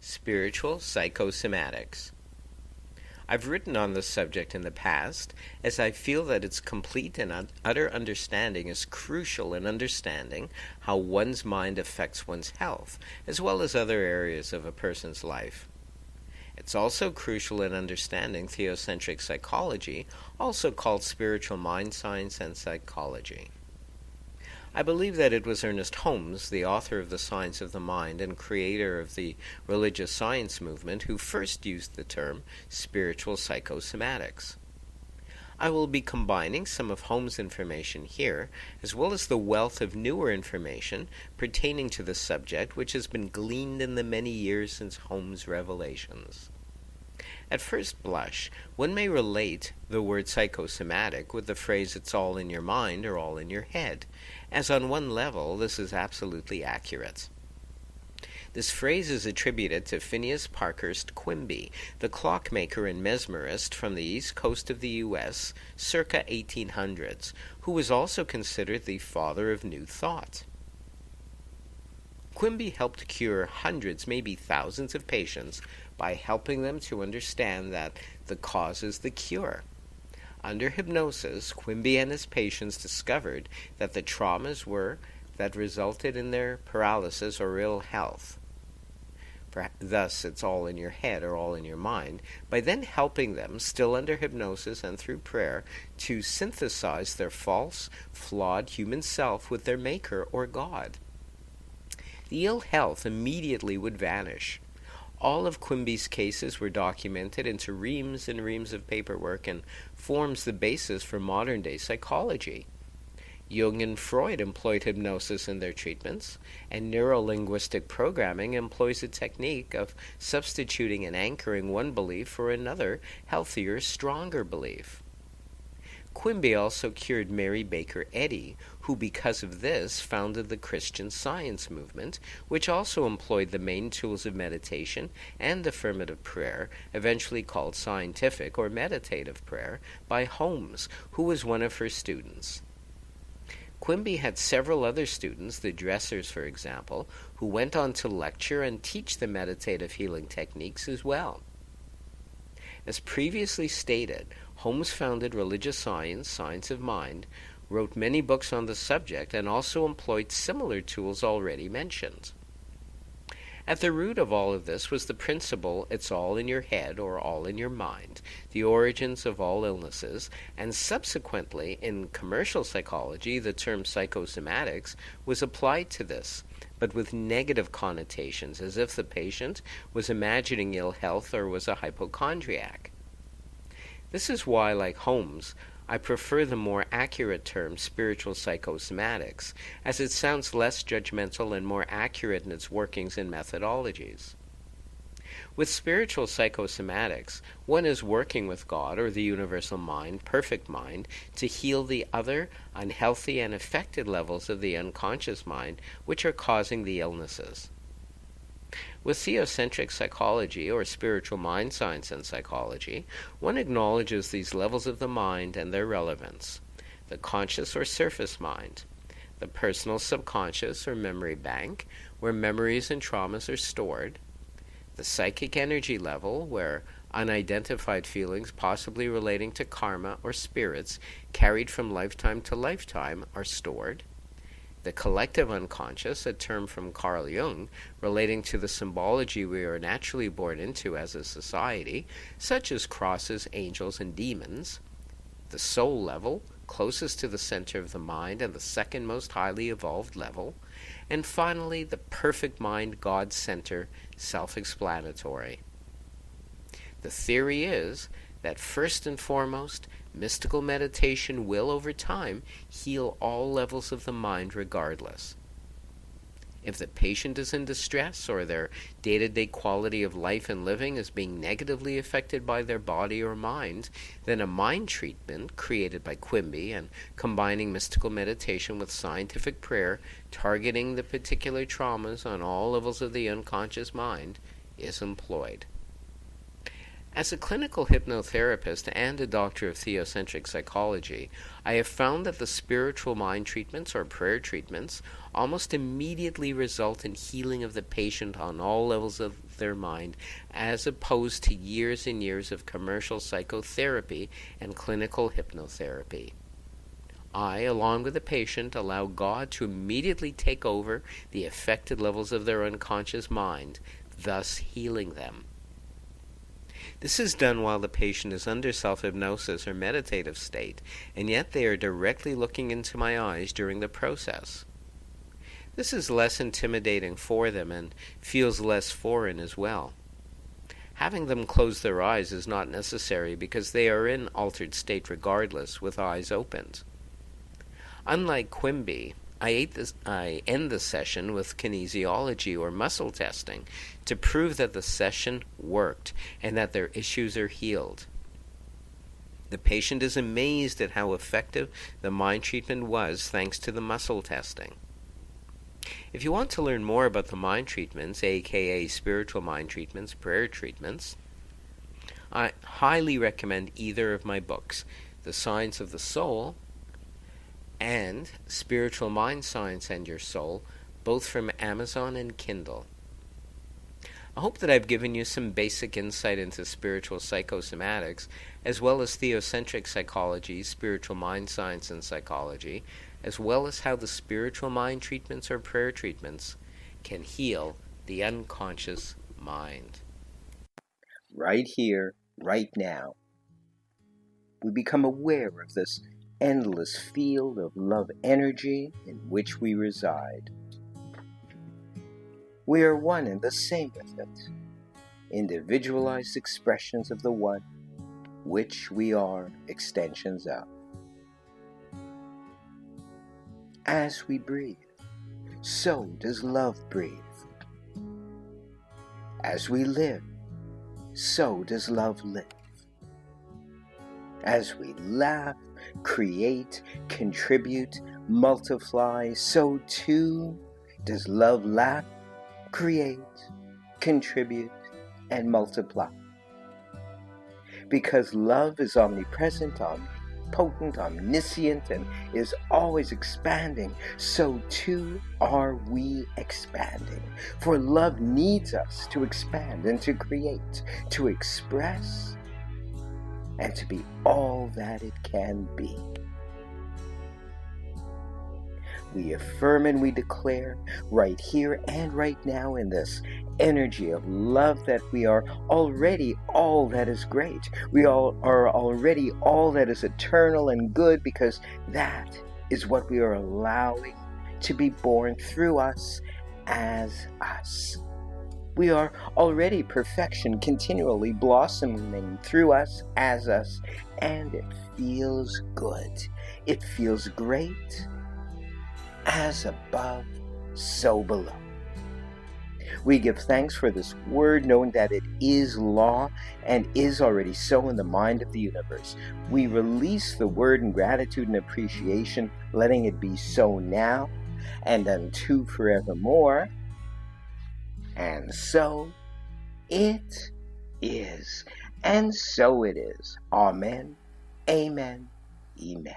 Spiritual Psychosomatics. I've written on this subject in the past, as I feel that its complete and utter understanding is crucial in understanding how one's mind affects one's health, as well as other areas of a person's life. It's also crucial in understanding theocentric psychology, also called spiritual mind science and psychology. I believe that it was Ernest Holmes, the author of The Science of the Mind and creator of the religious science movement, who first used the term spiritual psychosomatics. I will be combining some of Holmes' information here, as well as the wealth of newer information pertaining to the subject which has been gleaned in the many years since Holmes' revelations. At first blush, one may relate the word psychosomatic with the phrase "it's all in your mind" or "all in your head," as on one level this is absolutely accurate. This phrase is attributed to Phineas Parkhurst Quimby, the clockmaker and mesmerist from the east coast of the U.S. circa 1800s, who was also considered the father of New Thought. Quimby helped cure hundreds, maybe thousands of patients by helping them to understand that the cause is the cure. Under hypnosis, Quimby and his patients discovered that the traumas that resulted in their paralysis or ill health. Thus, it's all in your head or all in your mind, by then helping them, still under hypnosis and through prayer, to synthesize their false, flawed human self with their maker or God. The ill health immediately would vanish. All of Quimby's cases were documented into reams and reams of paperwork and forms the basis for modern-day psychology. Jung and Freud employed hypnosis in their treatments, and neuro-linguistic programming employs a technique of substituting and anchoring one belief for another, healthier, stronger belief. Quimby also cured Mary Baker Eddy, who because of this founded the Christian Science movement, which also employed the main tools of meditation and affirmative prayer, eventually called scientific or meditative prayer, by Holmes, who was one of her students. Quimby had several other students, the Dressers for example, who went on to lecture and teach the meditative healing techniques as well. As previously stated, Holmes founded religious science, science of mind, wrote many books on the subject, and also employed similar tools already mentioned. At the root of all of this was the principle, it's all in your head or all in your mind, the origins of all illnesses, and subsequently, in commercial psychology, the term psychosomatics was applied to this, but with negative connotations, as if the patient was imagining ill health or was a hypochondriac. This is why, like Holmes, I prefer the more accurate term spiritual psychosomatics, as it sounds less judgmental and more accurate in its workings and methodologies. With spiritual psychosomatics, one is working with God or the universal mind, perfect mind, to heal the other unhealthy and affected levels of the unconscious mind which are causing the illnesses. With theocentric psychology, or spiritual mind science and psychology, one acknowledges these levels of the mind and their relevance: the conscious or surface mind, the personal subconscious or memory bank, where memories and traumas are stored, the psychic energy level, where unidentified feelings possibly relating to karma or spirits carried from lifetime to lifetime are stored, the collective unconscious, a term from Carl Jung, relating to the symbology we are naturally born into as a society, such as crosses, angels, and demons, the soul level, closest to the center of the mind and the second most highly evolved level, and finally the perfect mind, God center, self-explanatory. The theory is that first and foremost, mystical meditation will, over time, heal all levels of the mind regardless. If the patient is in distress or their day-to-day quality of life and living is being negatively affected by their body or mind, then a mind treatment created by Quimby and combining mystical meditation with scientific prayer, targeting the particular traumas on all levels of the unconscious mind, is employed. As a clinical hypnotherapist and a doctor of theocentric psychology, I have found that the spiritual mind treatments or prayer treatments almost immediately result in healing of the patient on all levels of their mind, as opposed to years and years of commercial psychotherapy and clinical hypnotherapy. I, along with the patient, allow God to immediately take over the affected levels of their unconscious mind, thus healing them. This is done while the patient is under self-hypnosis or meditative state, and yet they are directly looking into my eyes during the process. This is less intimidating for them and feels less foreign as well. Having them close their eyes is not necessary because they are in altered state regardless, with eyes opened. Unlike Quimby, I end the session with kinesiology or muscle testing to prove that the session worked and that their issues are healed. The patient is amazed at how effective the mind treatment was thanks to the muscle testing. If you want to learn more about the mind treatments, aka spiritual mind treatments, prayer treatments, I highly recommend either of my books, The Science of the Soul and Spiritual Mind Science and Your Soul, both from Amazon and Kindle. I hope that I've given you some basic insight into spiritual psychosomatics, as well as theocentric psychology, spiritual mind science and psychology, as well as how the spiritual mind treatments or prayer treatments can heal the unconscious mind. Right here, right now, we become aware of this endless field of love energy in which we reside. We are one and the same with it, individualized expressions of the one, which we are extensions of. As we breathe, so does love breathe. As we live, so does love live. As we laugh, create, contribute, multiply, so too does love laugh, create, contribute, and multiply. Because love is omnipresent, omnipotent, omniscient, and is always expanding, so too are we expanding. For love needs us to expand and to create, to express, and to be all that it can be. We affirm and we declare right here and right now in this energy of love that we are already all that is great. We all are already all that is eternal and good, because that is what we are allowing to be born through us as us. We are already perfection, continually blossoming through us as us, and it feels good. It feels great. As above, so below. We give thanks for this word, knowing that it is law and is already so in the mind of the universe. We release the word in gratitude and appreciation, letting it be so now and unto forevermore. And so it is, and so it is. Amen, amen, amen.